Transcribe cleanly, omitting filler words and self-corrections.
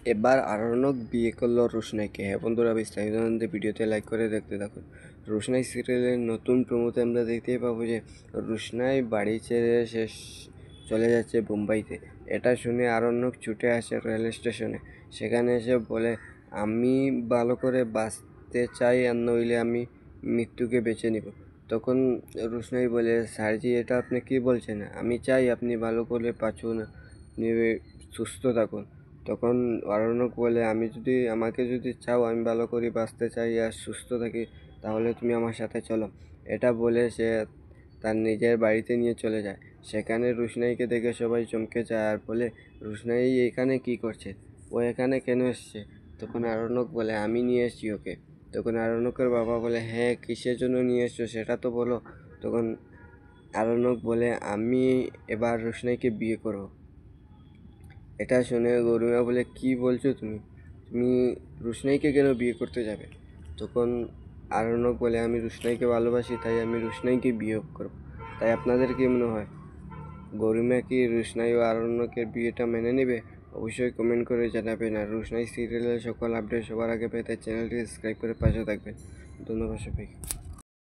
এবার আরণ্যক বিয়ে করলো রোশনাইকে। হ্যাঁ বন্ধুরা, বিস্তারিত জানতে ভিডিওতে লাইক করে দেখতে থাকুন। রোশনাই সিরিয়ালের নতুন প্রমোতে আমরা দেখতেই পাবো যে রোশনাই বাড়ি ছেড়ে চলে যাচ্ছে বোম্বাইতে। এটা শুনে আরণ্যক ছুটে আসে রেল স্টেশনে। সেখানে এসে বলে, আমি ভালো করে বাঁচতে চাই, আর নইলে আমি মৃত্যুকে বেছে নিব। তখন রোশনাই বলে, স্যারজি এটা আপনি কি বলছেন? আমি চাই আপনি ভালো করে বাঁচুন, আপনি সুস্থ থাকুন। তখন আরণ্যক বলে, আমাকে যদি চাও আমি ভালো করে বাঁচতে চাই আর সুস্থ থাকি, তাহলে তুমি আমার সাথে চলো। এটা বলে সে তার নিজের বাড়িতে নিয়ে চলে যায়। সেখানে রোশনাইকে দেখে সবাই চমকে যায় আর বলে, রোশনাই এখানে কি করছে? ও এখানে কেন এসছে? তখন আরণ্যক বলে, আমি নিয়ে এসছি ওকে। তখন আরণ্যকের বাবা বলে, হ্যাঁ কিসের জন্য নিয়ে এসছো সেটা তো বলো। তখন আরণ্যক বলে, আমি এবার রোশনাইকে বিয়ে করবো। এটা শুনে গরুমা বলে, কি বলছো তুমি? তুমি রোশনাইকে কেন বিয়ে করতে যাবে? তখন আরণ্যক বলে, আমি রোশনাইকে ভালোবাসি, তাই আমি রোশনাইকে বিয়ে করব। তাই আপনাদের কি মনে হয়, গরুমা কি রোশনাই ও আরণ্যকের বিয়েটা মেনে নেবে? অবশ্যই কমেন্ট করে জানাবেন। আর রোশনাই সিরিয়ালের সকল আপডেট সবার আগে পেতে চ্যানেলটি সাবস্ক্রাইব করে পাশে থাকবেন। ধন্যবাদ সবাইকে।